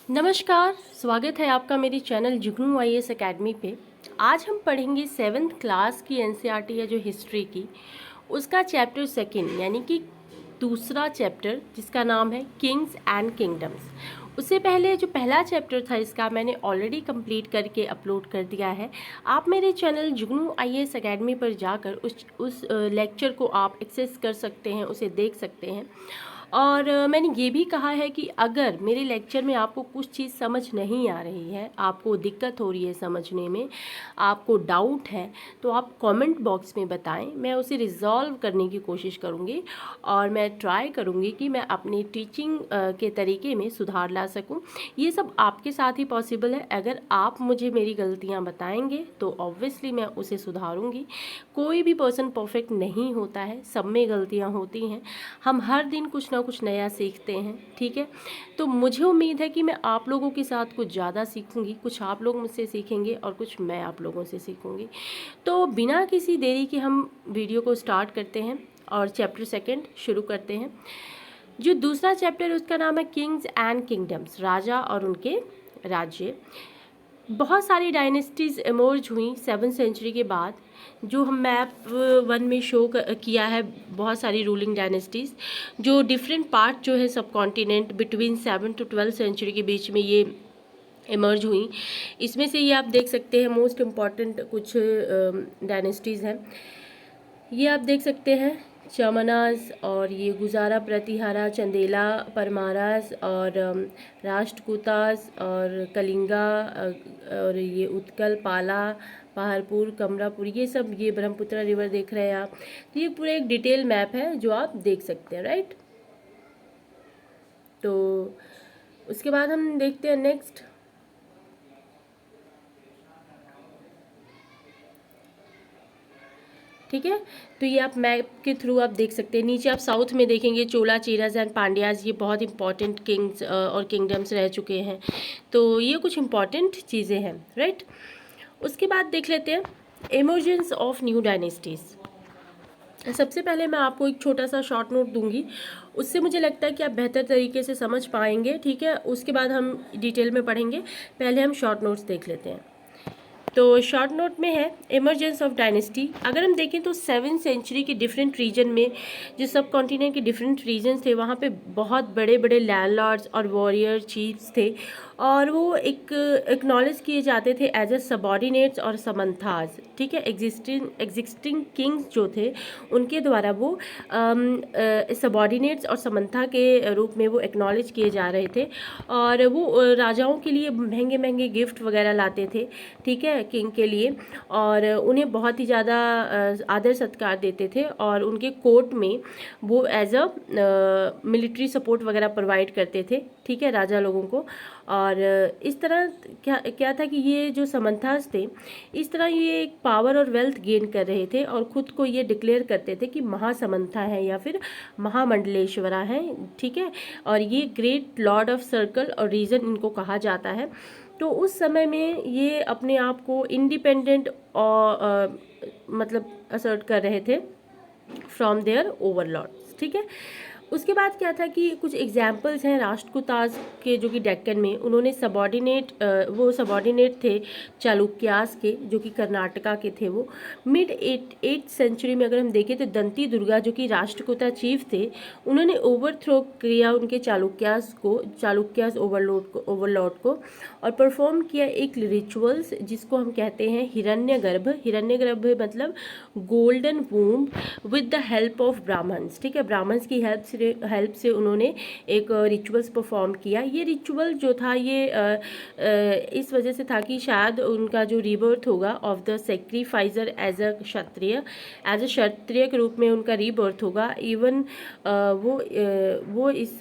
नमस्कार, स्वागत है आपका मेरे चैनल जुगनू आईएएस एकेडमी पे। आज हम पढ़ेंगे 7th क्लास की एनसीईआरटी है जो हिस्ट्री की, उसका चैप्टर सेकंड यानी कि दूसरा चैप्टर जिसका नाम है किंग्स एंड किंगडम्स। उससे पहले जो पहला चैप्टर था इसका मैंने ऑलरेडी कंप्लीट करके अपलोड कर दिया है। आप मेरे चैनल जुगनू आईएएस एकेडमी पर जाकर उस लेक्चर को आप एक्सेस कर सकते हैं, उसे देख सकते हैं। और मैंने ये भी कहा है कि अगर मेरे लेक्चर में आपको कुछ चीज़ समझ नहीं आ रही है, आपको दिक्कत हो रही है समझने में, आपको डाउट है, तो आप कमेंट बॉक्स में बताएं, मैं उसे रिजॉल्व करने की कोशिश करूँगी और मैं ट्राई करूँगी कि मैं अपनी टीचिंग के तरीके में सुधार ला सकूँ। ये सब आपके साथ ही पॉसिबल है। अगर आप मुझे मेरी गलतियाँ बताएंगे तो ऑब्वियसली मैं उसे सुधारूँगी। कोई भी पर्सन परफेक्ट नहीं होता है, सब में गलतियाँ होती हैं। हम हर दिन कुछ ना कुछ नया सीखते हैं, ठीक है। तो मुझे उम्मीद है कि मैं आप लोगों के साथ कुछ ज़्यादा सीखूंगी, कुछ आप लोग मुझसे सीखेंगे और कुछ मैं आप लोगों से सीखूंगी। तो बिना किसी देरी के हम वीडियो को स्टार्ट करते हैं और चैप्टर सेकंड शुरू करते हैं। जो दूसरा चैप्टर है उसका नाम है किंग्स एंड किंगडम्स, राजा और उनके राज्य। बहुत सारी डायनेस्टीज़ इमर्ज हुई 7th सेंचुरी के बाद, जो हम मैप 1 में शो किया है। बहुत सारी रूलिंग डायनेस्टीज़ जो डिफरेंट पार्ट जो है सब continent between 7th to 12th century के बीच में ये इमर्ज हुई। इसमें से ये आप देख सकते हैं मोस्ट इम्पॉर्टेंट कुछ डायनेस्टीज़ हैं। ये आप देख सकते हैं चमनास, और ये गुजारा प्रतिहारा, चंदेला, परमारास और राष्ट्रकूतास और कलिंगा, और ये उत्कल, पाला, पहाड़पुर, कमरापुर, ये सब, ये ब्रह्मपुत्र रिवर देख रहे हैं आप। तो ये पूरा एक डिटेल मैप है जो आप देख सकते हैं, राइट। तो उसके बाद हम देखते हैं नेक्स्ट। ठीक है, तो ये आप मैप के थ्रू आप देख सकते हैं। नीचे आप साउथ में देखेंगे चोला, चेराज एंड पांड्याज, ये बहुत इंपॉर्टेंट किंग्स और किंगडम्स रह चुके हैं। तो ये कुछ इंपॉर्टेंट चीज़ें हैं, राइट। उसके बाद देख लेते हैं इमर्जेंस ऑफ न्यू डायनेस्टीज़। सबसे पहले मैं आपको एक छोटा सा शॉर्ट नोट दूंगी, उससे मुझे लगता है कि आप बेहतर तरीके से समझ पाएंगे, ठीक है। उसके बाद हम डिटेल में पढ़ेंगे, पहले हम शॉर्ट नोट्स देख लेते हैं। तो शॉर्ट नोट में है इमर्जेंस ऑफ डायनेस्टी। अगर हम देखें तो 7th सेंचुरी के डिफरेंट रीजन में, जो सब कॉन्टिनेंट के डिफरेंट रीजन्स थे, वहाँ पे बहुत बड़े बड़े लैंडलॉर्ड्स और वॉरियर चीफ्स थे, और वो एक एक्नॉलेज किए जाते थे एज ए सबॉर्डिनेट्स और समंथाज, ठीक है। एग्जिस्टिंग किंग्स जो थे उनके द्वारा वो सबॉर्डिनेट्स और समंथा के रूप में वो एक्नॉलेज किए जा रहे थे, और वो राजाओं के लिए महंगे महंगे गिफ्ट वगैरह लाते थे, ठीक है, किंग के लिए, और उन्हें बहुत ही ज़्यादा आदर सत्कार देते थे, और उनके कोर्ट में वो एज अ मिलिट्री सपोर्ट वगैरह प्रोवाइड करते थे, ठीक है, राजा लोगों को। और इस तरह क्या था कि ये जो समंथास थे, इस तरह ये एक पावर और वेल्थ गेन कर रहे थे, और खुद को ये डिक्लेयर करते थे कि महासमंथा है या फिर महामंडलेश्वरा है, ठीक है। और ये ग्रेट लॉर्ड ऑफ सर्कल और रीजन इनको कहा जाता है। तो उस समय में ये अपने आप को इंडिपेंडेंट और मतलब असर्ट कर रहे थे फ्रॉम देयर ओवरलॉर्ड्स, ठीक है। उसके बाद क्या था कि कुछ एग्जाम्पल्स हैं राष्ट्रकूताज के, जो कि डेक्कन में उन्होंने वो सबॉर्डिनेट थे चालुक्यास के, जो कि कर्नाटका के थे। वो मिड 8th सेंचुरी में अगर हम देखें तो दंती दुर्गा, जो कि राष्ट्रकूता चीफ थे, उन्होंने ओवरथ्रो किया उनके चालुक्यास ओवरलॉर्ड को, और परफॉर्म किया एक रिचुअल्स जिसको हम कहते हैं हिरण्यगर्भ मतलब golden womb, with the help of Brahmans, ठीक है। ब्राह्मण्स की हेल्प से उन्होंने एक रिचुअल्स परफॉर्म किया। ये रिचुअल जो था ये इस वजह से था कि शायद उनका जो रीबर्थ होगा of the sacrificer as a क्षत्रिय के रूप में उनका रीबर्थ होगा। इवन वो इस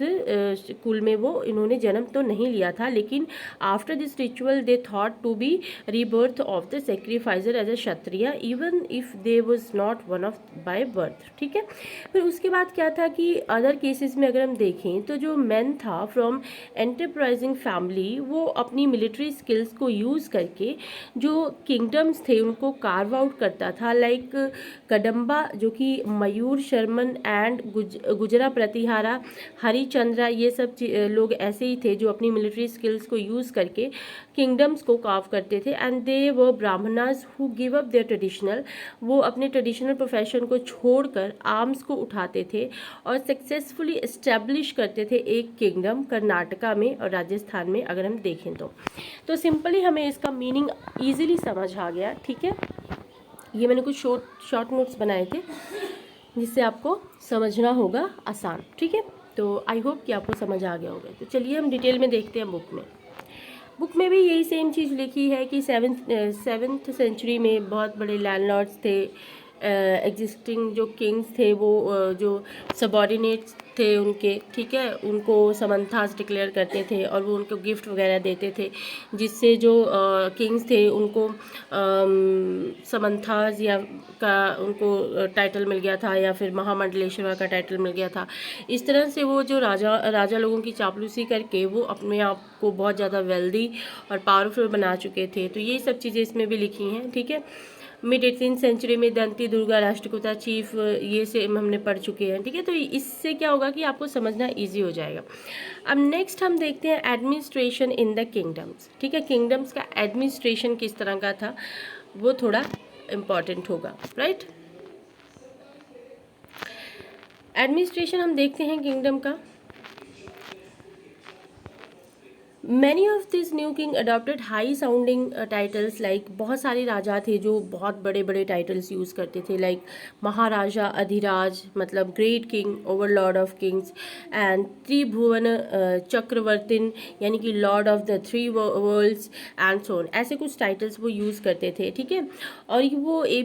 कुल में वो इन्होंने जन्म तो नहीं लिया था, लेकिन after this ritual they thought to be rebirth of the sacrificer as a Kshatriya, even if they was not one of by birth, ठीक है। फिर उसके बाद क्या था कि अदर अदर केसेस में अगर हम देखें तो जो मैन था फ्रॉम एंटरप्राइजिंग फैमिली, वो अपनी मिलिट्री स्किल्स को यूज़ करके जो किंगडम्स थे उनको कार्व आउट करता था, लाइक कदम्बा जो कि मयूर शर्मन एंड गुजरा प्रतिहारा हरिचंद्रा, ये सब लोग ऐसे ही थे जो अपनी मिलिट्री स्किल्स को यूज़ करके किंगडम्स को कार्व करते थे। एंड दे वो Brahmanas who give up there traditional, वो अपने ट्रेडिशनल प्रोफेशन को छोड़कर आर्म्स को उठाते थे और सक्सेसफुली इस्टेब्लिश करते थे एक किंगडम कर्नाटका में और राजस्थान में अगर हम देखें तो सिंपली हमें इसका मीनिंग ईजिली समझ आ गया। ठीक है, ये मैंने कुछ शॉर्ट नोट्स बनाए थे जिससे आपको समझना होगा आसान। ठीक है, तो आई होप कि आपको समझ आ गया होगा। तो चलिए हम डिटेल में देखते हैं बुक में भी यही सेम चीज़ लिखी है कि सेवन्थ सेंचुरी में बहुत बड़े लैंडलॉर्ड्स थे, एग्जिस्टिंग जो किंग्स थे वो जो सबॉर्डिनेट्स थे उनके, ठीक है, उनको समंथास डिक्लेयर करते थे और वो उनको गिफ्ट वगैरह देते थे, जिससे जो किंग्स थे उनको समंथास या का उनको टाइटल मिल गया था या फिर महामंडलेश्वर का टाइटल मिल गया था। इस तरह से वो जो राजा लोगों की चापलूसी करके वो अपने आप को बहुत ज़्यादा वेल्दी और पावरफुल बना चुके थे। तो ये सब चीज़ें इसमें भी लिखी हैं। ठीक है, मिड 18th सेंचुरी में दंती दुर्गा राष्ट्रकूटा चीफ, ये से हमने पढ़ चुके हैं। ठीक है, तो इससे क्या होगा कि आपको समझना इजी हो जाएगा। अब नेक्स्ट हम देखते हैं एडमिनिस्ट्रेशन इन द किंगडम्स। ठीक है, किंगडम्स का एडमिनिस्ट्रेशन किस तरह का था वो थोड़ा इम्पॉर्टेंट होगा, राइट। एडमिनिस्ट्रेशन हम देखते हैं किंगडम का। Many of this new king adopted high sounding titles, like बहुत सारे राजा थे जो बहुत बड़े बड़े टाइटल्स यूज़ करते थे, लाइक महाराजा, अधिराज मतलब great king, overlord of kings, and त्रिभुवन चक्रवर्तिन यानी कि lord of the three worlds and so on, ऐसे कुछ टाइटल्स वो यूज़ करते थे। ठीक है, और वो ये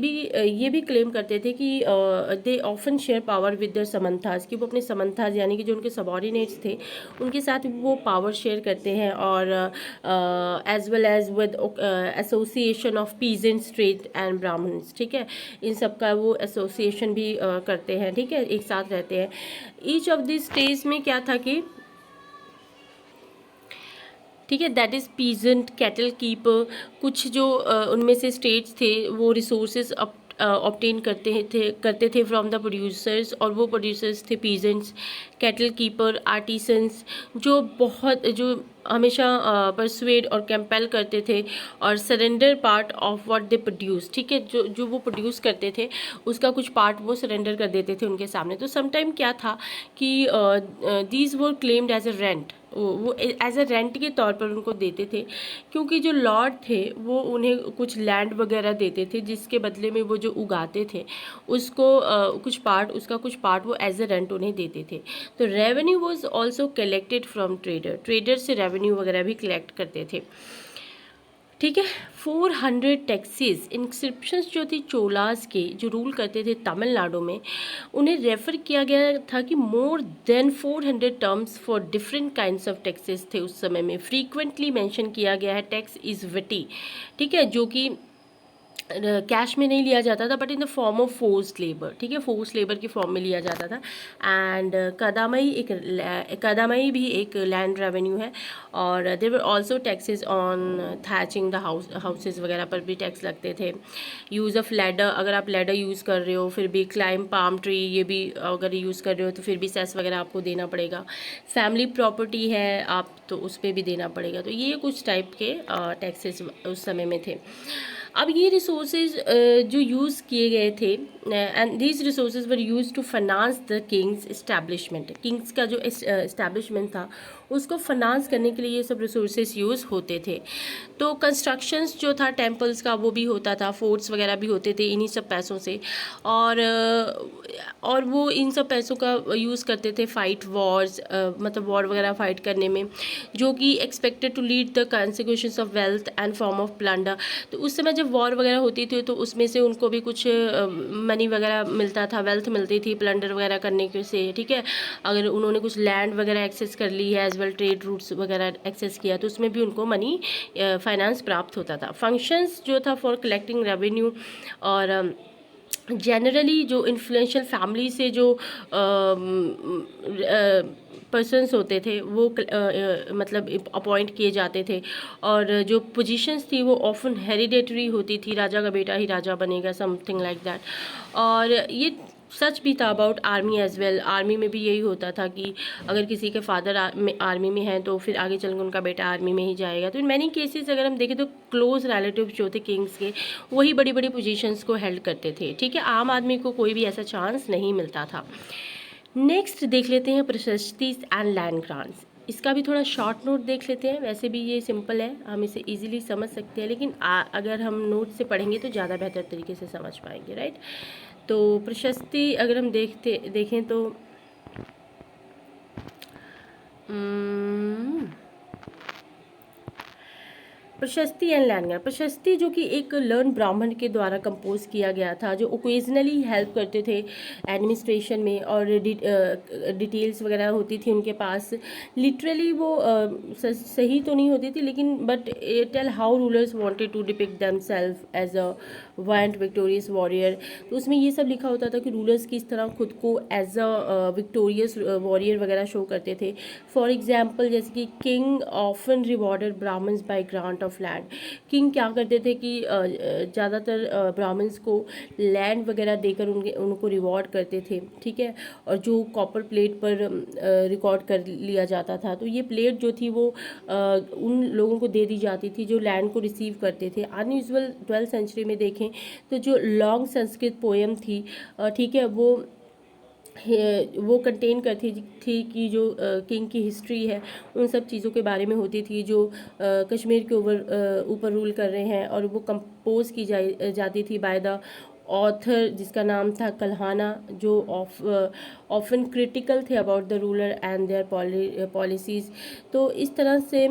भी क्लेम करते थे कि they often share power with their समंथास, कि वो अपने समंथास यानी कि जो उनके सबॉर्डिनेट्स थे उनके साथ वो पावर शेयर करते हैं, और as well as with association of peasants, trade and Brahmans. ठीक है, इन सब का वो एसोसिएशन भी करते हैं। ठीक है, एक साथ रहते हैं। ईच ऑफ दिस स्टेज में क्या था कि ठीक है, that is peasant, cattle keeper, कुछ जो उनमें से स्टेट्स थे वो रिसोर्सेज ऑब्टेन करते थे फ्रॉम द प्रोड्यूसर्स, और वो प्रोड्यूसर्स थे पीजेंट्स, कैटल कीपर, आर्टिसंस, जो हमेशा परसुएड और कंपेल करते थे और surrender part of what they produce. ठीक है, जो वो प्रोड्यूस करते थे उसका कुछ पार्ट वो सरेंडर कर देते थे उनके सामने। तो समटाइम क्या था कि these were claimed as a rent, वो एज अ रेंट के तौर पर उनको देते थे, क्योंकि जो लॉर्ड थे वो उन्हें कुछ लैंड वगैरह देते थे जिसके बदले में वो जो उगाते थे उसको उसका कुछ पार्ट वो एज अ रेंट उन्हें देते थे। तो revenue was also collected from trader से रेवेन्यू वगैरह भी कलेक्ट करते थे। ठीक है, 400 टैक्सेस इंस्क्रिप्शंस जो थी चोलास के जो रूल करते थे तमिलनाडु में, उन्हें रेफर किया गया था कि more than 400 terms for different kinds of taxes थे उस समय में। फ्रीक्वेंटली मेंशन किया गया है टैक्स इज विटी, ठीक है, जो कि कैश में नहीं लिया जाता था but in the form of forced labour. ठीक है, फोर्स्ड लेबर की फॉर्म में लिया जाता था। एंड कदामई भी एक लैंड रेवेन्यू है, और there were also taxes on thatching the houses वगैरह पर भी टैक्स लगते थे। यूज़ ऑफ लैडर, अगर आप लैडर यूज़ कर रहे हो फिर भी क्लाइम पाम ट्री, ये भी अगर यूज़ कर रहे हो तो फिर भी सेस वगैरह आपको देना पड़ेगा। फैमिली प्रॉपर्टी है आप तो उस पर भी देना पड़ेगा। तो ये कुछ टाइप के टैक्सेस उस समय में थे। अब ये रिसोर्सेज जो यूज़ किए गए थे, and these resources were use to finance the king's establishment, king's का जो इस्टेब्लिशमेंट था उसको फाइनेंस करने के लिए ये सब रिसोर्सेज यूज़ होते थे। तो कंस्ट्रक्शंस जो था टेम्पल्स का वो भी होता था, फोर्ट्स वगैरह भी होते थे इन्हीं सब पैसों से, और वो इन सब पैसों का यूज़ करते थे फाइट वॉर्स, मतलब वॉर वगैरह फाइट करने में, जो कि expected to lead the consequences of wealth and form of plunder. तो उस समय जब वॉर वगैरह होती थी तो उसमें से उनको भी कुछ मनी वगैरह मिलता था, वेल्थ मिलती थी प्लंडर वगैरह करने के से। ठीक है, अगर उन्होंने कुछ लैंड वगैरह एक्सेस कर ली है, एज वेल ट्रेड रूट्स वगैरह एक्सेस किया, तो उसमें भी उनको मनी फाइनेंस प्राप्त होता था। फंक्शंस जो था फॉर कलेक्टिंग रेवेन्यू और जनरली जो इन्फ्लुएंशियल फैमिली से जो पर्सन्स होते थे वो मतलब अपॉइंट किए जाते थे, और जो पोजीशंस थी वो ऑफन हेरिडेटरी होती थी, राजा का बेटा ही राजा बनेगा, समथिंग लाइक दैट। और ये सच भी था about army as well. Army में भी यही होता था कि अगर किसी के फादर आर्मी में हैं तो फिर आगे चलकर उनका बेटा आर्मी में ही जाएगा। तो इन मैनी केसेस अगर हम देखें तो क्लोज रिलेटिव्स जो थे किंग्स के, वही बड़ी बड़ी पोजीशंस को हेल्ड करते थे, ठीक है। आम आदमी को कोई भी ऐसा चांस नहीं मिलता था। नेक्स्ट देख लेते हैं प्रशस्ति एंड लैंड ग्रांट्स। इसका भी थोड़ा शॉर्ट नोट देख लेते हैं। वैसे भी ये सिंपल है, हम इसे इजीली समझ सकते हैं, लेकिन अगर हम नोट से पढ़ेंगे तो ज़्यादा बेहतर तरीके से समझ पाएंगे, राइट। तो प्रशस्ति अगर हम देखें तो प्रशस्ति एंड लैंड ग्रांट। प्रशस्ति जो कि एक लर्न ब्राह्मण के द्वारा कंपोज किया गया था, जो ओकेजनली हेल्प करते थे एडमिनिस्ट्रेशन में, और डिटेल्स वगैरह होती थी उनके पास। लिटरली वो सही तो नहीं होती थी, लेकिन but tell how rulers wanted to depict themselves as a violent victorious warrior. तो उसमें ये सब लिखा होता था कि रूलर्स किस तरह खुद को एज अ विक्टोरियस वॉरियर वगैरह शो करते थे। फॉर एग्जाम्पल जैसे कि king often rewarded Brahmans by grant of land. King क्या करते थे कि ज़्यादातर ब्राह्मण्स को लैंड वगैरह देकर उनको रिवॉर्ड करते थे, ठीक है। और जो कॉपर प्लेट पर रिकॉर्ड कर लिया जाता था, तो ये प्लेट जो थी वो उन लोगों को दे दी जाती थी जो लैंड को रिसीव करते थे। अनयूजुअल 12th सेंचुरी में देखें तो जो लॉन्ग संस्कृत पोएम थी, ठीक है, वो कंटेन करती थी कि जो किंग की हिस्ट्री है उन सब चीज़ों के बारे में होती थी, जो कश्मीर के ऊपर रूल कर रहे हैं, और वो कंपोज की जाती थी बाय द ऑथर जिसका नाम था कल्हाना, जो ऑफन क्रिटिकल थे about the ruler and their policies. तो इस तरह से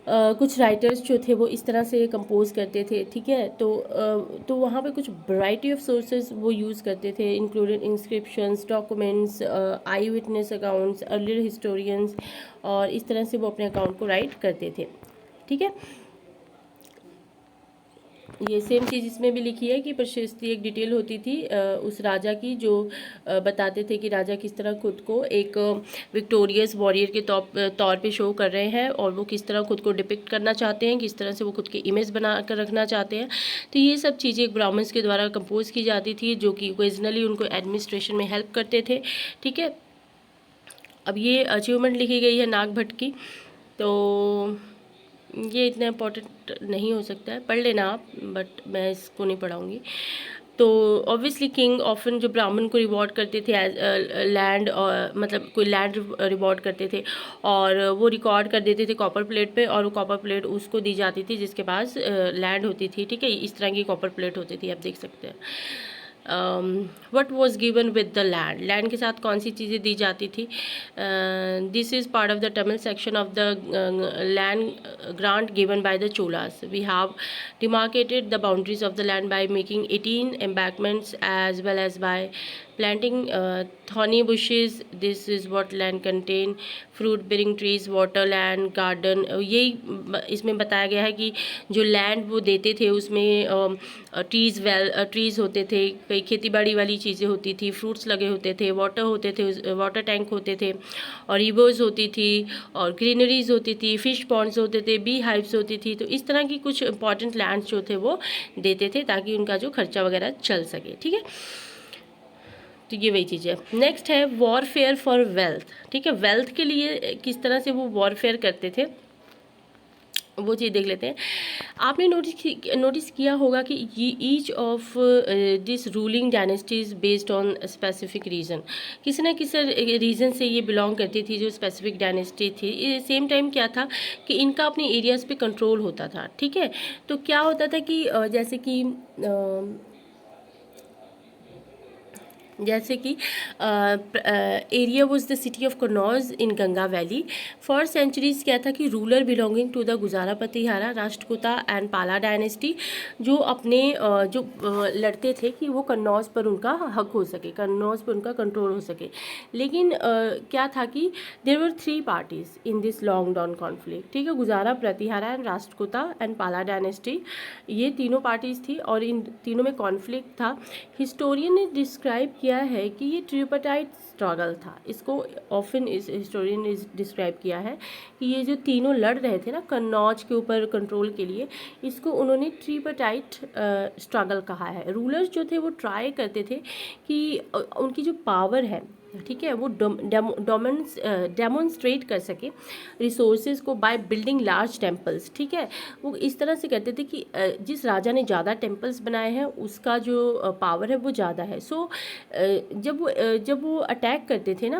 कुछ राइटर्स जो थे वो इस तरह से कंपोज करते थे, ठीक है। तो वहाँ पे कुछ वैरायटी ऑफ सोर्सेज वो यूज़ करते थे, इंक्लूडेड इंस्क्रिप्शंस, डॉक्यूमेंट्स, आई विटनेस अकाउंट्स, अर्लियर हिस्टोरियंस, और इस तरह से वो अपने अकाउंट को राइट करते थे, ठीक है। ये सेम चीज़ इसमें भी लिखी है कि प्रशस्ति एक डिटेल होती थी उस राजा की, जो बताते थे कि राजा किस तरह खुद को एक विक्टोरियस वॉरियर के तौर पे शो कर रहे हैं, और वो किस तरह खुद को डिपिक्ट करना चाहते हैं, किस तरह से वो खुद की इमेज बना कर रखना चाहते हैं। तो ये सब चीज़ें एक ब्राह्मण्स के द्वारा कंपोज की जाती थी, जो कि ओकेजनली उनको एडमिनिस्ट्रेशन में हेल्प करते थे, ठीक है। अब ये अचीवमेंट लिखी गई है नाग भट्ट की, तो ये इतना इम्पोर्टेंट नहीं हो सकता है, पढ़ लेना आप, बट मैं इसको नहीं पढ़ाऊँगी। तो ऑब्वियसली किंग ऑफन जो ब्राह्मण को रिवॉर्ड करते थे लैंड, और मतलब कोई लैंड रिवॉर्ड करते थे, और वो रिकॉर्ड कर देते थे कॉपर प्लेट पे, और वो कॉपर प्लेट उसको दी जाती थी जिसके पास लैंड होती थी, ठीक है। इस तरह की कॉपर प्लेट होती थी, आप देख सकते हैं। What was given with the land. Land के साथ कौन सी चीज़ें दी जाती थी। This is part of the Tamil section of the land grant given by the Cholas. We have demarcated the boundaries of the land by making 18 embankments as well as by planting thorny bushes. This is what land contain, fruit bearing trees, water land, garden। यही इसमें बताया गया है कि जो land वो देते थे उसमें ट्रीज़ होते थे, कई खेती बाड़ी वाली चीज़ें होती थी, फ्रूट्स लगे होते थे, वाटर होते थे, वाटर टैंक होते थे, और रिवर्स होती थी, और ग्रीनरीज होती थी, फिश पॉन्ड्स होते थे, बी हाइव्स होती थी। तो इस तरह की कुछ इंपॉर्टेंट लैंड्स जो थे वो देते थे ताकि उनका जो खर्चा वगैरह चल सके, ठीक है। तो ये वही चीज़ है। नेक्स्ट है वॉरफेयर फॉर वेल्थ, ठीक है। वेल्थ के लिए किस तरह से वो वॉरफेयर करते थे वो चीज़ देख लेते हैं। आपने नोटिस किया होगा कि each of this ruling dynasties based on specific reason, किसी न किसी रीज़न से ये बिलोंग करती थी जो स्पेसिफिक डायनेस्टी थी। सेम टाइम क्या था कि इनका अपने एरियाज़ पे कंट्रोल होता था, ठीक है। तो क्या होता था कि जैसे कि जैसे कि area was the city of Kannauj in Ganga valley. For centuries क्या था कि रूलर बिलोंगिंग टू द गुजारा प्रतिहारा राष्ट्रकूता एंड पाला डायनेस्टी, जो अपने लड़ते थे कि वो कन्नौज पर उनका हक हो सके, कन्नौज पर उनका कंट्रोल हो सके। लेकिन क्या था कि there were 3 parties in this long drawn conflict, ठीक है। Gurjara Pratihara and Rashtrakuta and Pala dynasty, ये तीनों पार्टीज थी और इन तीनों में कॉन्फ्लिक्ट था। हिस्टोरियन ने डिस्क्राइब किया है कि ये ट्रिपाटाइट स्ट्रगल था। इसको ऑफन इस हिस्टोरियन ने डिस्क्राइब किया है कि ये जो तीनों लड़ रहे थे ना कन्नौज के ऊपर कंट्रोल के लिए, इसको उन्होंने ट्रिपाटाइट स्ट्रगल कहा है। रूलर्स जो थे वो ट्राई करते थे कि उनकी जो पावर है, ठीक है, वो डेमोन्स्ट्रेट कर सके रिसोर्सेज को बाय बिल्डिंग लार्ज टेम्पल्स, ठीक है। वो इस तरह से करते थे कि जिस राजा ने ज़्यादा टेम्पल्स बनाए हैं उसका जो पावर है वो ज़्यादा है। सो जब वो अटैक करते थे ना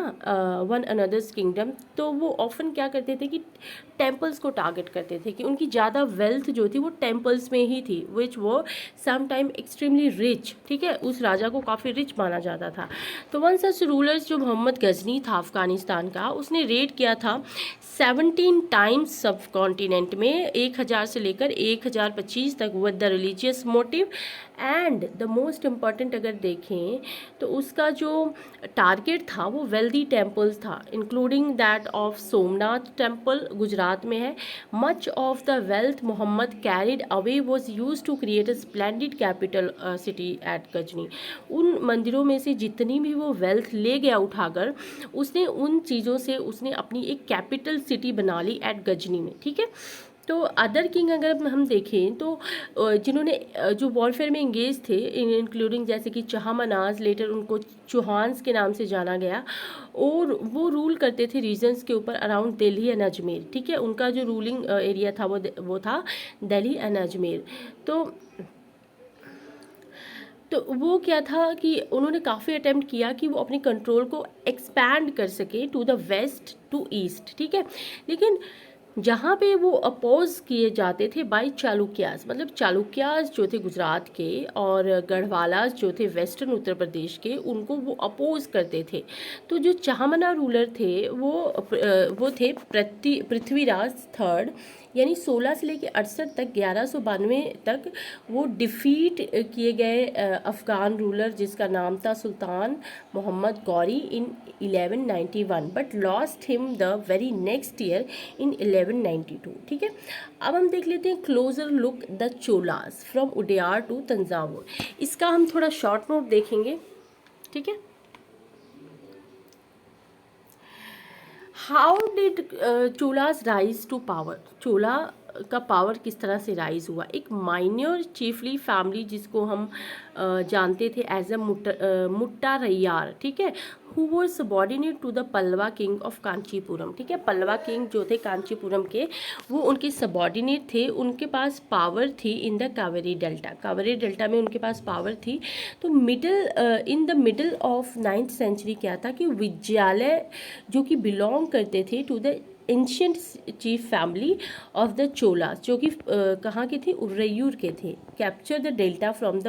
वन अनदर्स किंगडम, तो वो ऑफन क्या करते थे कि टेम्पल्स को टारगेट करते थे कि उनकी ज़्यादा वेल्थ जो थी वो टेम्पल्स में ही थी, विच वो सम टाइम एक्सट्रीमली रिच, ठीक है, उस राजा को काफ़ी रिच माना जाता था। तो वन सच रूलर्स जो मोहम्मद गजनी था अफ़गानिस्तान का, उसने रेड किया था 17 टाइम्स सब कॉन्टिनेंट में 1000 से लेकर 1025 तक with the religious motive. And the most important अगर देखें तो उसका जो टारगेट था वो वेल्दी टेम्पल्स था, including that of Somnath temple Gujarat में है। Much of the wealth Mohammad carried away was use to create a splendid capital city at Ghazni. उन मंदिरों में से जितनी भी वो वेल्थ ले गया उठाकर, उसने उन चीज़ों से उसने अपनी एक कैपिटल सिटी बना ली एट गजनी में, ठीक है। तो अदर किंग अगर हम देखें तो जिन्होंने जो वॉरफेयर में इंगेज थे, इंक्लूडिंग जैसे कि चहामनाज, लेटर उनको चौहान्स के नाम से जाना गया, और वो रूल करते थे रीजन्स के ऊपर अराउंड दिल्ली एंड अजमेर, ठीक है। उनका जो रूलिंग एरिया था वो था दिल्ली एंड अजमेर। तो वो क्या था कि उन्होंने काफ़ी अटेम्प्ट किया कि वो अपने कंट्रोल को एक्सपैंड कर सके to the west to east, ठीक है। लेकिन जहाँ पे वो अपोज किए जाते थे बाय चालुक्यास, मतलब चालुक्यास जो थे गुजरात के और गढ़वालास जो थे वेस्टर्न उत्तर प्रदेश के, उनको वो अपोज करते थे। तो जो चाहमना रूलर थे वो थे पृथ्वीराज थर्ड, यानी 16 से लेकर 68 तक, 1192 तक वो डिफीट किए गए अफ़गान रूलर जिसका नाम था Sultan Mohammad Ghori in 1191, but lost him the very next year in 1192, ठीक है। अब हम देख लेते हैं closer look the Cholas from Uraiyur to Thanjavur. इसका हम थोड़ा शॉर्ट नोट देखेंगे, ठीक है। How did Cholas rise to power, Chola का पावर किस तरह से राइज हुआ। एक माइनर चीफली फैमिली जिसको हम जानते थे एज अ मुट्टारैयार, ठीक है, who was subordinate to the Pallava king of Kanchipuram, ठीक है। पल्लवा किंग जो थे कांचीपुरम के, वो उनके सबॉर्डिनेट थे, उनके पास पावर थी in the Kaveri delta, Kaveri delta में उनके पास पावर थी। तो in the middle of 9th century क्या था कि विजयालय जो कि बिलोंग करते थे to the ancient chief family of the Cholas, जो कि कहाँ के थे, उर्रैयूर के थे, capture the delta from the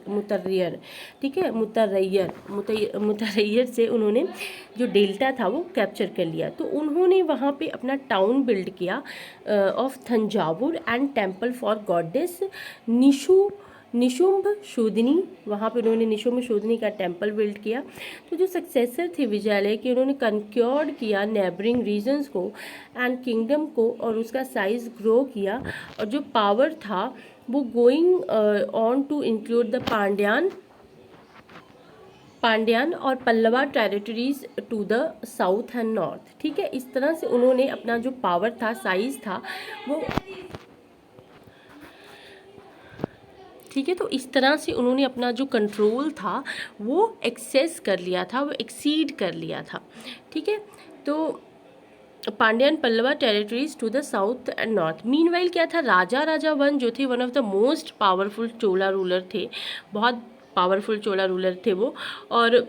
Muttaraiyar, ठीक है, मुतर्रैयर से उन्होंने जो डेल्टा था वो कैप्चर कर लिया। तो उन्होंने वहाँ पे अपना टाउन बिल्ड किया of Thanjavur and temple for goddess Nishumbhasudini, वहाँ पे उन्होंने निशुंभ शोधनी का टेम्पल बिल्ड किया। तो जो सक्सेसर थे विजयालय के, उन्होंने कंक्योर्ड किया नेबरिंग रीजन्स को एंड किंगडम को, और उसका साइज ग्रो किया, और जो पावर था वो going on to include the Pandyan और Pallava territories to the south and north, ठीक है। इस तरह से उन्होंने अपना जो पावर था, साइज था वो, ठीक है, तो इस तरह से उन्होंने अपना जो कंट्रोल था वो एक्सेस कर लिया था, वो एक्सीड कर लिया था, ठीक है। तो Pandyan Pallava territories to the south and north. Meanwhile क्या था, राजा वन जो थे one of the most powerful Chola ruler थे, बहुत पावरफुल चोला रूलर थे वो, और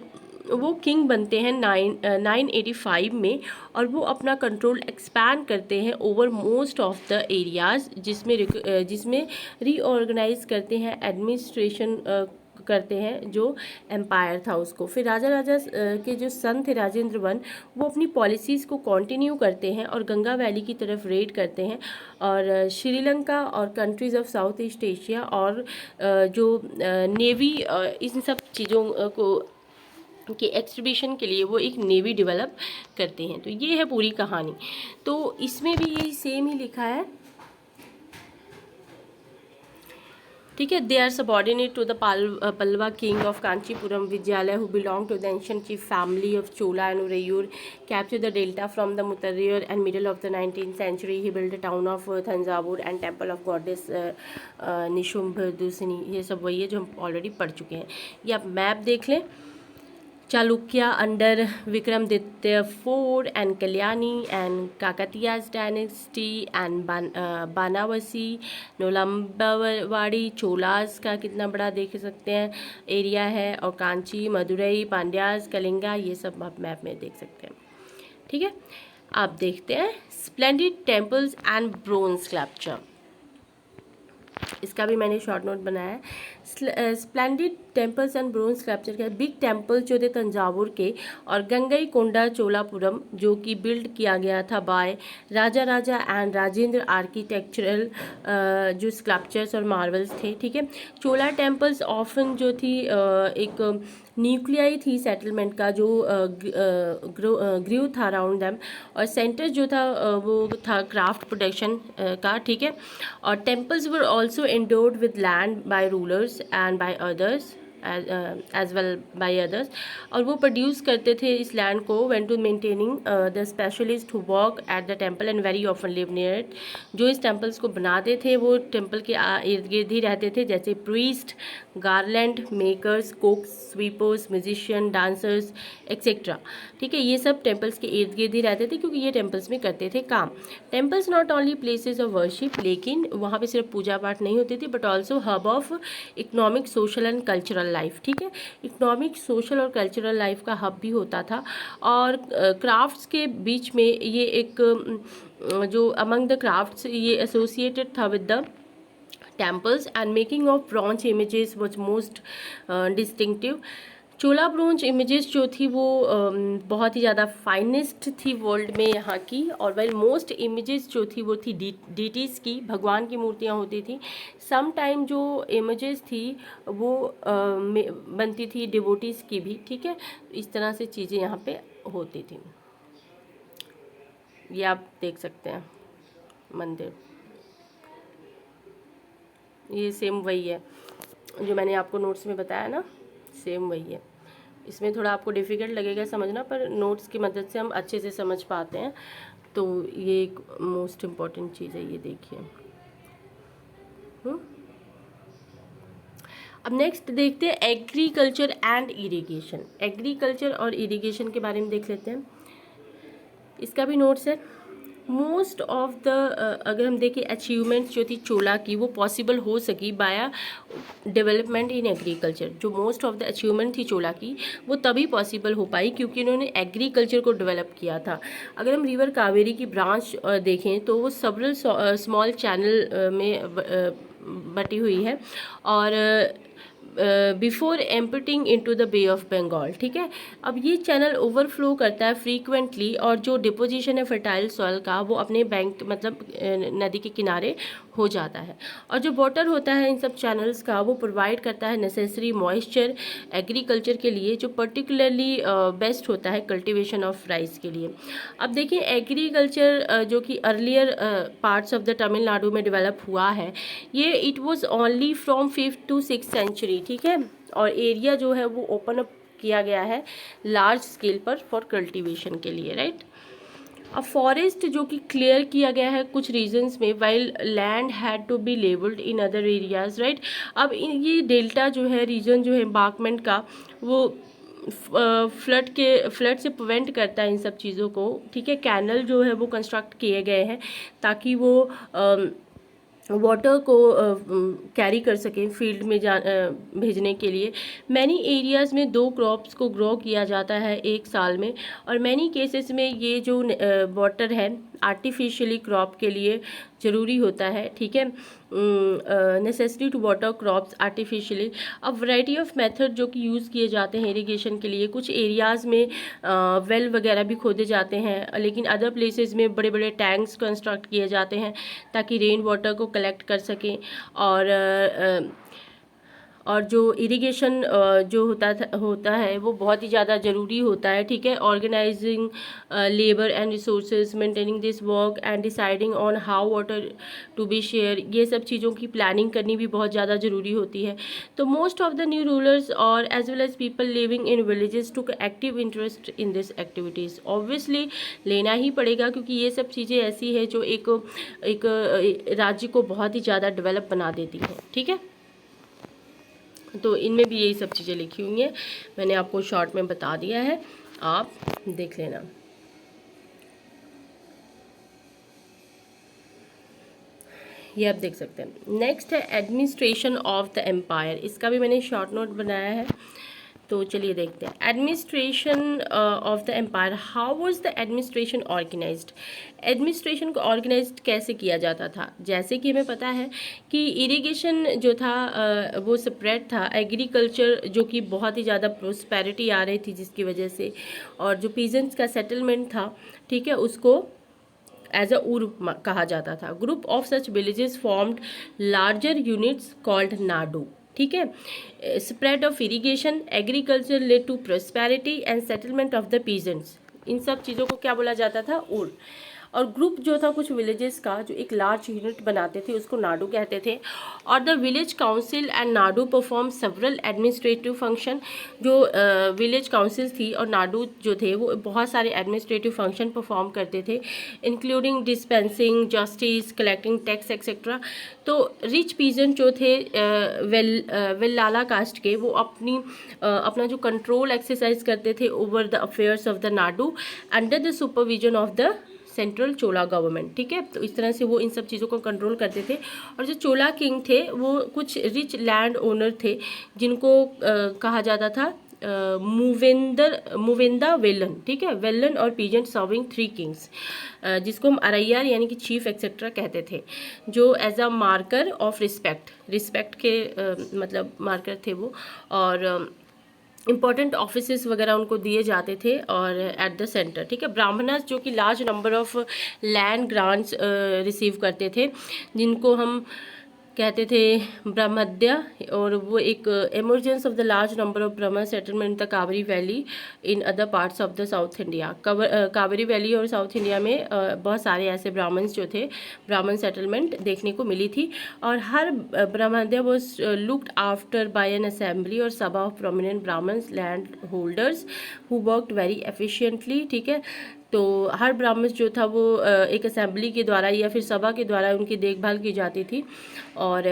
वो किंग बनते हैं 985 में, और वो अपना कंट्रोल एक्सपैंड करते हैं over most of the areas, जिसमें रीऑर्गेनाइज करते हैं एडमिनिस्ट्रेशन करते हैं जो एम्पायर था उसको। फिर राजा राजा के जो सन थे राजेंद्र वन, वो अपनी पॉलिसीज़ को कंटिन्यू करते हैं और गंगा वैली की तरफ रेड करते हैं और श्रीलंका और countries of south east Asia और जो नेवी इन सब चीज़ों को कि एक्सट्रीब्यूशन के लिए वो एक नेवी डेवलप करते हैं। तो ये है पूरी कहानी। तो इसमें भी यही सेम ही लिखा है, ठीक है। They are subordinate to the Pallava king of Kanchipuram Vijayalaya who belong to the ancient chief family of Chola and Uraiyur, capture the delta from the Muttaraiyar and middle of the 19th century. He build the town of Thanjavur and temple of goddess Nishumbhasudini. ये सब वही है जो हम already पढ़ चुके हैं। ये आप मैप देख लें। Chalukya under Vikramaditya IV and Kalyani and Kakatiya's dynasty and Banavasi Nolambavadi Cholas का कितना बड़ा देख सकते हैं एरिया है, और कांची मदुरई पांड्यास कलिंगा, ये सब आप मैप में देख सकते हैं, ठीक है। आप देखते हैं splendid temples and bronze sculpture, इसका भी मैंने शॉर्ट नोट बनाया है। Splendid temples and bronze sculpture का बिग टेम्पल जो थे तंजावुर के और गंगई कोंडा चोलापुरम जो कि बिल्ड किया गया था by Raja Raja and Rajendra architectural जो स्कल्पचर्स और मार्वल्स थे, ठीक है। चोला टेम्पल्स ऑफन जो थी एक न्यूक्लियाई थी सेटलमेंट का जो ग्रू था अराउंड दैम, और सेंटर जो था वो था क्राफ्ट प्रोडक्शन का, ठीक है। और temples were also endowed with land by rulers and by others as well by others, और वो प्रोड्यूस करते थे इस लैंड को when to maintaining the specialist who work at the temple and very often live near it. जो इस temples को बनाते थे वो टेम्पल के इर्द गिर्द ही रहते थे, जैसे priest, garland makers, कुक्स, sweepers, musician, dancers etcetera, ठीक है। ये सब टेम्पल्स के इर्द गिर्द ही रहते थे क्योंकि ये टेम्पल्स में करते थे काम। Temples not only places of worship, लेकिन वहाँ पे सिर्फ पूजा पाठ नहीं होती थी, but also hub of economic, social and cultural life, ठीक है। इकोनॉमिक, सोशल और कल्चरल लाइफ का हब भी होता था। और क्राफ्ट्स के बीच में ये एक जो अमंग द क्राफ्ट्स ये एसोसिएटेड था with the temples and making of bronze images was most distinctive. Chola bronze images जो थी वो बहुत ही ज़्यादा फाइनेस्ट थी वर्ल्ड में यहाँ की, और वेल मोस्ट इमेजेस जो थी वो थी डीटीज़ की, भगवान की मूर्तियाँ होती थी। सम टाइम जो इमेजेस थी वो बनती थी डिवोटीज़ की भी, ठीक है। इस तरह से चीज़ें यहाँ पे होती थी। ये आप देख सकते हैं मंदिर, ये सेम वही है जो मैंने आपको नोट्स में बताया ना, सेम वही है। इसमें थोड़ा आपको डिफ़िकल्ट लगेगा समझना, पर नोट्स की मदद से हम अच्छे से समझ पाते हैं। तो ये एक मोस्ट इम्पॉर्टेंट चीज़ है, ये देखिए। अब नेक्स्ट देखते हैं एग्रीकल्चर एंड इरिगेशन। एग्रीकल्चर और इरिगेशन के बारे में देख लेते हैं, इसका भी नोट्स है। मोस्ट ऑफ द अगर हम देखें अचीवमेंट्स जो थी चोला की वो पॉसिबल हो सकी बाया डेवलपमेंट इन एग्रीकल्चर। जो मोस्ट ऑफ द अचीवमेंट थी चोला की वो तभी पॉसिबल हो पाई क्योंकि उन्होंने एग्रीकल्चर को डेवलप किया था। अगर हम रिवर कावेरी की ब्रांच देखें तो वो सेवरल स्मॉल चैनल में बटी हुई है और before emptying into the bay of Bengal, ठीक है। अब ये चैनल ओवरफ्लो करता है फ्रीक्वेंटली और जो डिपोजिशन है फर्टाइल सॉइल का वो अपने बैंक मतलब नदी के किनारे हो जाता है, और जो वाटर होता है इन सब चैनल्स का वो प्रोवाइड करता है नेसेसरी मॉइस्चर एग्रीकल्चर के लिए, जो पर्टिकुलरली बेस्ट होता है कल्टीवेशन ऑफ राइस के लिए। अब देखिए एग्रीकल्चर जो कि earlier parts of the Tamil Nadu में डेवलप हुआ है, ये it was only from 5th to 6th century, ठीक है। और एरिया जो है वो ओपन अप किया गया है लार्ज स्केल पर फॉर कल्टीवेशन के लिए, राइट। अब फॉरेस्ट जो कि क्लियर किया गया है कुछ रीजन्स में, while land had to be levelled in other areas, right. अब ये डेल्टा जो है रीजन जो है एम्बार्कमेंट का वो फ्लड से प्रिवेंट करता है इन सब चीज़ों को, ठीक है। कैनल जो है वो कंस्ट्रक्ट किए गए हैं ताकि वो वाटर को कैरी कर सकें फील्ड में भेजने के लिए। मैनी एरियाज़ में 2 क्रॉप्स को ग्रो किया जाता है एक साल में, और मैनी केसेस में ये जो वाटर है आर्टिफिशियली क्रॉप के लिए ज़रूरी होता है, ठीक है। Necessity to water crops artificially. अब वैरायटी ऑफ मेथड जो कि यूज़ किए जाते हैं इरिगेशन के लिए, कुछ एरियाज़ में वेल वगैरह भी खोदे जाते हैं, लेकिन अदर प्लेसेस में बड़े बड़े टैंक्स कंस्ट्रक्ट किए जाते हैं ताकि रेन वाटर को कलेक्ट कर सकें। और जो इरिगेशन जो होता है वो बहुत ही ज़्यादा ज़रूरी होता है, ठीक है। Organising labour and resources, maintaining this work and deciding on how water to be share, ये सब चीज़ों की प्लानिंग करनी भी बहुत ज़्यादा ज़रूरी होती है। तो most of the new rulers और as well as people living in villages took active interest in this activities. Obviously लेना ही पड़ेगा, क्योंकि ये सब चीज़ें ऐसी है जो एक राज्य को बहुत ही ज़्यादा डेवलप बना देती हैं, ठीक है। तो इनमें भी यही सब चीज़ें लिखी हुई हैं, मैंने आपको शॉर्ट में बता दिया है, आप देख लेना। ये आप देख सकते हैं। नेक्स्ट है एडमिनिस्ट्रेशन ऑफ द एम्पायर, इसका भी मैंने शॉर्ट नोट बनाया है, तो चलिए देखते हैं। Administration of the empire, how was the administration organised. Administration को ऑर्गेनाइज्ड कैसे किया जाता था, जैसे कि हमें पता है कि इरिगेशन जो था वो सेपरेट था, एग्रीकल्चर जो कि बहुत ही ज़्यादा प्रोस्पेरिटी आ रही थी जिसकी वजह से, और जो पीजेंट्स का सेटलमेंट था, ठीक है, उसको एज अ ऊर कहा जाता था। Group of such villages formed larger units called nadu, ठीक है। Spread of irrigation, agriculture led to prosperity and settlement of the peasants, इन सब चीज़ों को क्या बोला जाता था, ऊर। और ग्रुप जो था कुछ विलेजेस का जो एक लार्ज यूनिट बनाते थे उसको नाडू कहते थे। और the village council and Nadu perform several administrative function, जो विलेज काउंसिल थी और नाडू जो थे वो बहुत सारे एडमिनिस्ट्रेटिव फंक्शन परफॉर्म करते थे, including dispensing justice, collecting tax etcetera. तो रिच पीजेंट जो थे वेल्लाला कास्ट के, वो अपना जो कंट्रोल एक्सरसाइज करते थे over the affairs of the Nadu under the supervision of the central Chola government, ठीक है। तो इस तरह से वो इन सब चीज़ों को कंट्रोल करते थे। और जो चोला किंग थे वो कुछ रिच लैंड ओनर थे जिनको कहा जाता था मुवेंदा वेलन, ठीक है। वेलन और पीजेंट सर्विंग 3 किंग्स, जिसको हम अरैयार यानी कि चीफ एक्सेट्रा कहते थे, जो as a marker of respect के मतलब मार्कर थे वो। और इंपॉर्टेंट ऑफिसेस वगैरह उनको दिए जाते थे और एट द सेंटर, ठीक है। ब्राह्मणस जो कि large number of land grants receive करते थे, जिनको हम कहते थे ब्रह्मद्या, और वो एक emergence of the large number of Brahmin settlement the Kaveri valley in other parts of the south India. Kaveri valley और साउथ इंडिया में बहुत सारे ऐसे ब्राह्मण्स जो थे, ब्राह्मण सेटलमेंट देखने को मिली थी। और हर brahmadeya was looked after by an assembly और sabha of prominent Brahmins land holders who worked very efficiently, ठीक है। तो हर ब्राह्मण जो था वो एक असेंबली के द्वारा या फिर सभा के द्वारा उनकी देखभाल की जाती थी और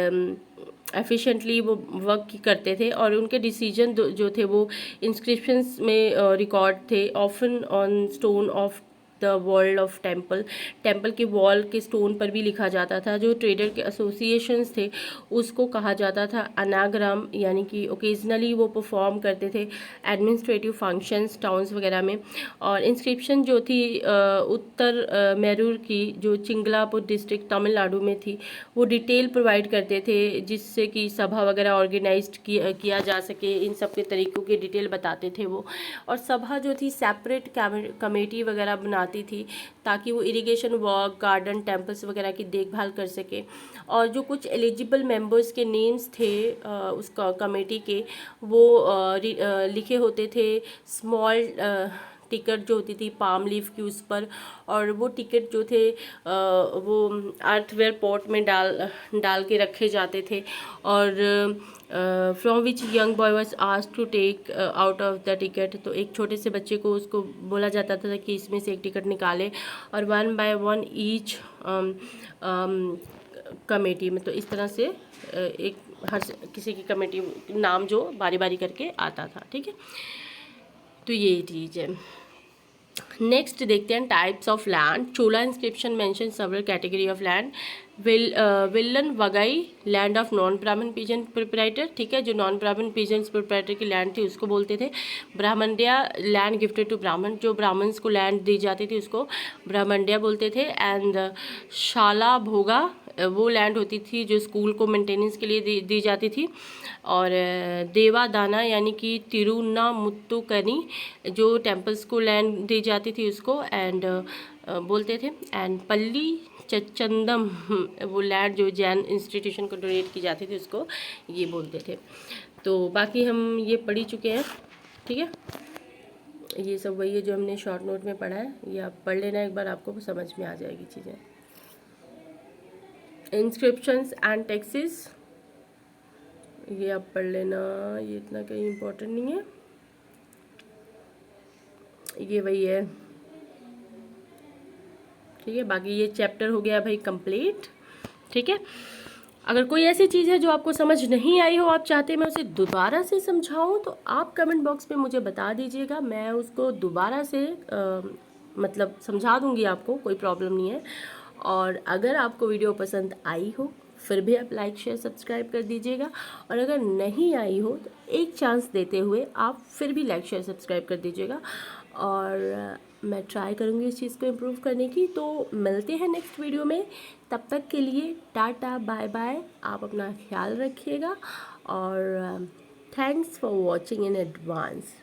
एफिशिएंटली वो वर्क करते थे। और उनके डिसीजन जो थे वो इंस्क्रिप्शंस में रिकॉर्ड थे, often on stone of the world of temple के वॉल के स्टोन पर भी लिखा जाता था। जो ट्रेडर के एसोसिएशंस थे उसको कहा जाता था अनाग्राम, यानी कि ओकेजनली वो परफॉर्म करते थे एडमिनिस्ट्रेटिव फंक्शंस टाउन्स वगैरह में। और इंस्क्रिप्शन जो थी उत्तर मैरूर की जो चिंगलापुर डिस्ट्रिक्ट तमिलनाडु में थी, वो डिटेल प्रोवाइड करते थे जिससे कि सभा वगैरह ऑर्गेनाइज्ड किया जा सके, इन सब के तरीक़ों की डिटेल बताते थे वो। और सभा जो थी सेपरेट कमेटी वगैरह बनाती थी ताकि वो इरिगेशन वर्क, गार्डन, टेम्पल्स वगैरह की देखभाल कर सके। और जो कुछ एलिजिबल मेंबर्स के नेम्स थे उसका कमेटी के, वो लिखे होते थे स्मॉल टिकट जो होती थी पाम लीफ की उस पर। और वो टिकट जो थे वो अर्थवेयर पॉट में डाल के रखे जाते थे। और from which young boy was asked to take out of the ticket, तो एक छोटे से बच्चे को उसको बोला जाता था कि इसमें से एक टिकट निकाले। और 1 by 1 ईच कमेटी में, तो इस तरह से एक हर किसी की कमेटी नाम जो बारी बारी करके आता था, ठीक है। तो ये चीज़ है। नेक्स्ट देखते हैं types of land. Chola inscription mention several category of land. Vellanvagai land of non Brahmin peasant proprietor, ठीक है, जो नॉन ब्राह्मण पीजन प्रोप्राइटर की लैंड थी उसको बोलते थे। ब्राह्मण्ड्या लैंड गिफ्टेड टू ब्राह्मण, जो ब्राह्मण्स को लैंड दी जाती थी उसको ब्राह्मण्ड्या बोलते थे। एंड शाला भोगा वो लैंड होती थी जो स्कूल को मेंटेनेंस के लिए दी जाती थी। और देवादाना यानी कि तिरुनामुत्तुकनी जो टेम्पल्स को लैंड दी जाती थी उसको एंड बोलते थे। एंड पल्ली चंदम वो लैंड जो जैन इंस्टीट्यूशन को डोनेट की जाती थी उसको ये बोलते थे। तो बाकी हम ये पढ़ ही चुके हैं, ठीक है। ये सब वही है जो हमने शॉर्ट नोट में पढ़ा है, ये आप पढ़ लेना एक बार, आपको समझ में आ जाएगी चीज़ें। इंस्क्रिप्शंस एंड टैक्सेस ये आप पढ़ लेना, ये इतना कहीं इम्पोर्टेंट नहीं है, ये वही है, ठीक है। बाकी ये चैप्टर हो गया भाई कंप्लीट, ठीक है। अगर कोई ऐसी चीज़ है जो आपको समझ नहीं आई हो, आप चाहते हैं मैं उसे दोबारा से समझाऊं, तो आप कमेंट बॉक्स में मुझे बता दीजिएगा, मैं उसको दोबारा से मतलब समझा दूंगी आपको, कोई प्रॉब्लम नहीं है। और अगर आपको वीडियो पसंद आई हो फिर भी आप लाइक शेयर सब्सक्राइब कर दीजिएगा, और अगर नहीं आई हो तो एक चांस देते हुए आप फिर भी लाइक शेयर सब्सक्राइब कर दीजिएगा। और मैं ट्राई करूँगी इस चीज़ को इम्प्रूव करने की। तो मिलते हैं नेक्स्ट वीडियो में, तब तक के लिए टाटा बाय बाय, आप अपना ख्याल रखिएगा और thanks for watching in advance.